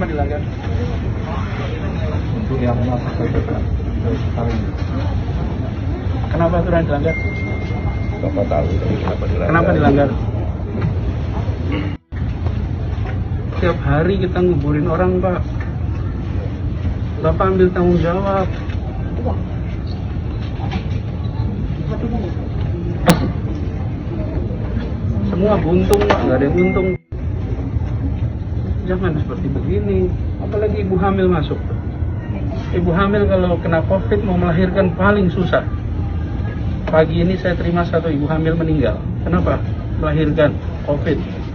Kenapa dilanggar? Untuk yang masuk ke kali. Kenapa aturan dilanggar? Bapak tahu tapi Kenapa dilanggar? Setiap hari kita nguburin orang, Pak. Bapak ambil tanggung jawab. Semua buntung, Pak. Nggak ada yang untung. Jangan seperti begini. Apalagi ibu hamil masuk. Ibu hamil kalau kena COVID mau melahirkan paling susah. Pagi ini saya terima satu ibu hamil meninggal. Kenapa? Melahirkan COVID.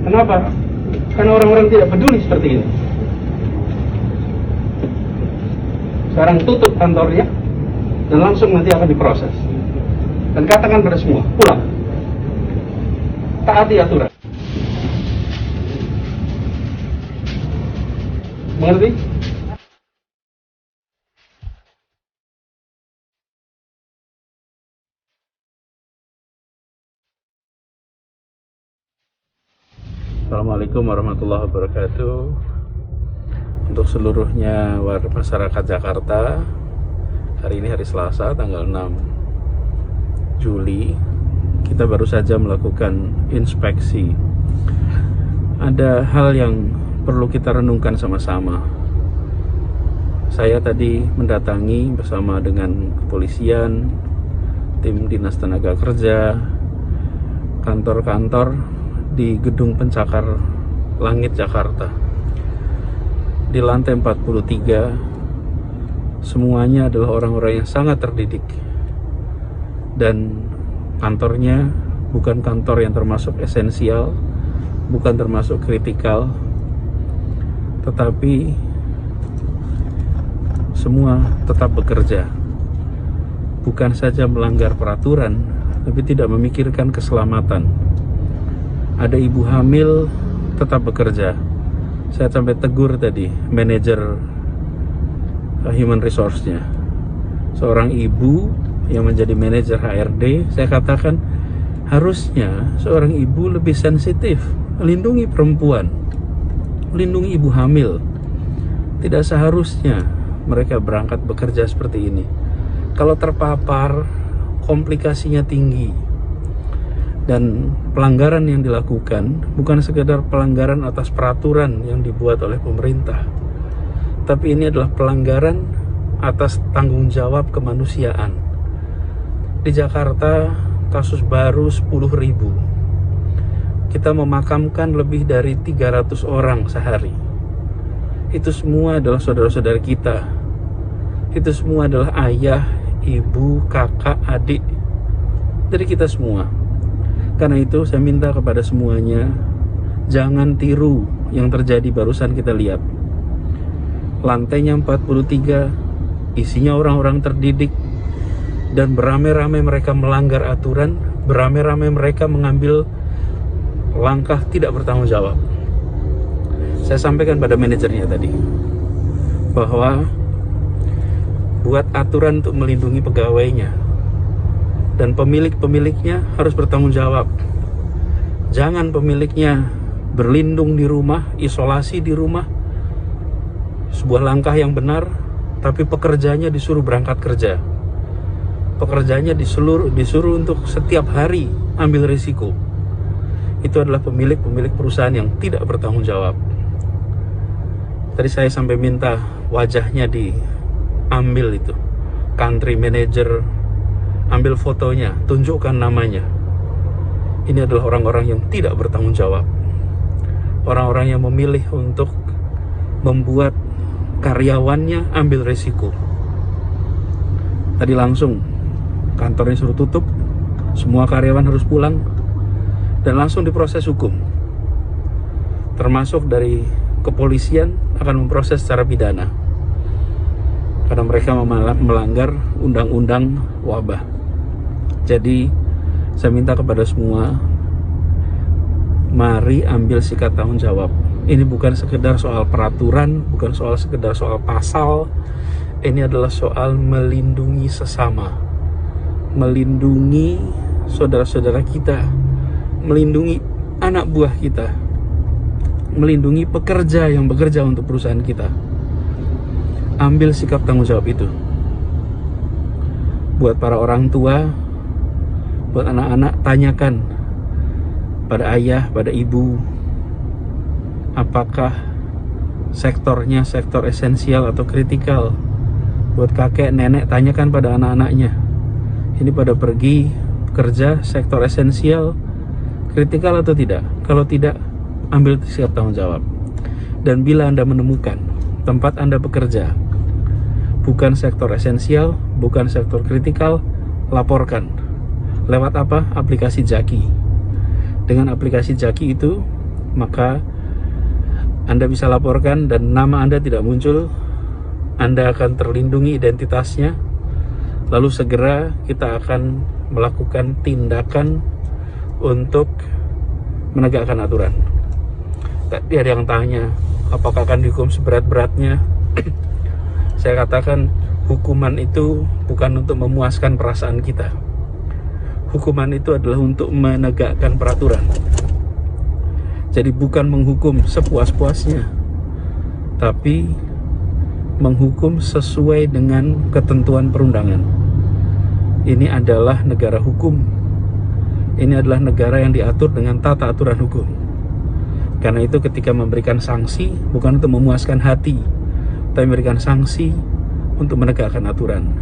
Kenapa? Karena orang-orang tidak peduli seperti ini. Sekarang tutup kantornya dan langsung nanti akan diproses. Dan katakan pada semua, pulang. Taati aturan. Mengerti? Assalamualaikum warahmatullahi wabarakatuh. Untuk seluruhnya masyarakat Jakarta, hari ini hari Selasa tanggal 6 Juli, kita baru saja melakukan inspeksi. Ada hal yang perlu kita renungkan sama-sama. Saya tadi mendatangi bersama dengan kepolisian, tim Dinas Tenaga Kerja, kantor-kantor di Gedung Pencakar Langit Jakarta. Di lantai 43 semuanya adalah orang-orang yang sangat terdidik, dan kantornya bukan kantor yang termasuk esensial, bukan termasuk kritikal, tetapi semua tetap bekerja. Bukan saja melanggar peraturan, tapi tidak memikirkan keselamatan. Ada ibu hamil tetap bekerja. Saya sampai tegur tadi manajer human resource-nya, seorang ibu yang menjadi manajer HRD. Saya katakan harusnya seorang ibu lebih sensitif, melindungi perempuan, melindungi ibu hamil. Tidak seharusnya mereka berangkat bekerja seperti ini. Kalau terpapar, komplikasinya tinggi. Dan pelanggaran yang dilakukan bukan sekedar pelanggaran atas peraturan yang dibuat oleh pemerintah, tapi ini adalah pelanggaran atas tanggung jawab kemanusiaan. Di Jakarta kasus baru 10.000. Kita memakamkan lebih dari 300 orang sehari. Itu semua adalah saudara-saudara kita. Itu semua adalah ayah, ibu, kakak, adik dari kita semua. Karena itu saya minta kepada semuanya, jangan tiru yang terjadi barusan kita lihat. Lantainya 43, isinya orang-orang terdidik, dan beramai-ramai mereka melanggar aturan, beramai-ramai mereka mengambil langkah tidak bertanggung jawab. Saya sampaikan pada manajernya tadi bahwa buat aturan untuk melindungi pegawainya, dan pemilik-pemiliknya harus bertanggung jawab. Jangan pemiliknya berlindung di rumah, isolasi di rumah, sebuah langkah yang benar, tapi pekerjanya disuruh berangkat kerja. Pekerjanya disuruh untuk setiap hari ambil risiko. Itu adalah pemilik-pemilik perusahaan yang tidak bertanggung jawab. Tadi saya sampai minta wajahnya diambil itu, country manager, ambil fotonya, tunjukkan namanya. Ini adalah orang-orang yang tidak bertanggung jawab. Orang-orang yang memilih untuk membuat karyawannya ambil resiko. Tadi langsung kantornya suruh tutup, semua karyawan harus pulang, dan langsung diproses hukum. Termasuk dari kepolisian akan memproses secara pidana, karena mereka melanggar undang-undang wabah. Jadi Saya minta kepada semua, mari ambil sikap tanggung jawab. Ini bukan sekedar soal peraturan, bukan soal sekedar soal pasal. Ini adalah soal melindungi sesama, melindungi saudara-saudara kita, melindungi anak buah kita, melindungi pekerja yang bekerja untuk perusahaan kita. Ambil sikap tanggung jawab itu. Buat para orang tua, buat anak-anak, tanyakan pada ayah, pada ibu, apakah sektornya sektor esensial atau kritikal. Buat kakek, nenek, tanyakan pada anak-anaknya, ini pada pergi kerja sektor esensial, kritikal atau tidak. Kalau tidak, ambil sikap tanggung jawab. Dan bila Anda menemukan tempat Anda bekerja bukan sektor esensial, bukan sektor kritikal, laporkan. Lewat apa? Aplikasi Jaki. Dengan aplikasi Jaki itu, maka Anda bisa laporkan dan nama Anda tidak muncul. Anda akan terlindungi identitasnya. Lalu segera kita akan melakukan tindakan untuk menegakkan aturan. Tadi ada yang tanya, apakah akan dihukum seberat-beratnya? Saya katakan, hukuman itu bukan untuk memuaskan perasaan kita. Hukuman itu adalah untuk menegakkan peraturan. Jadi bukan menghukum sepuas-puasnya, tapi menghukum sesuai dengan ketentuan perundangan. Ini adalah negara hukum. Ini adalah negara yang diatur dengan tata aturan hukum. Karena itu ketika memberikan sanksi, bukan untuk memuaskan hati, tapi memberikan sanksi untuk menegakkan aturan.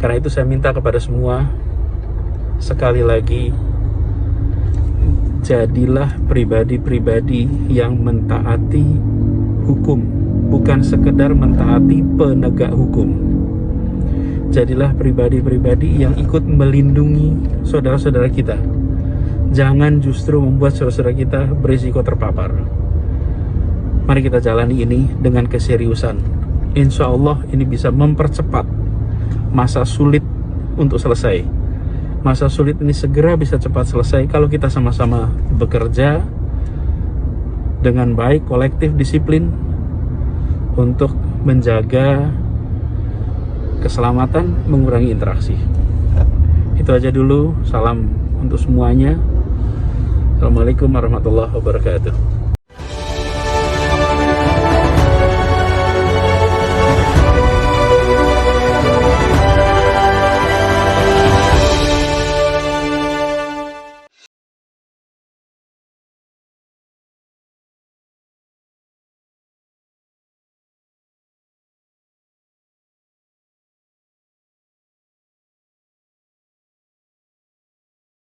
Karena itu saya minta kepada semua, sekali lagi, jadilah pribadi-pribadi yang mentaati hukum, bukan sekedar mentaati penegak hukum. Jadilah pribadi-pribadi yang ikut melindungi saudara-saudara kita. Jangan justru membuat saudara-saudara kita berisiko terpapar. Mari kita jalani ini dengan keseriusan. Insya Allah ini bisa mempercepat masa sulit untuk selesai. Masa sulit ini segera bisa cepat selesai kalau kita sama-sama bekerja dengan baik, kolektif, disiplin untuk menjaga keselamatan, mengurangi interaksi. Itu aja dulu. Salam untuk semuanya. Assalamualaikum warahmatullahi wabarakatuh.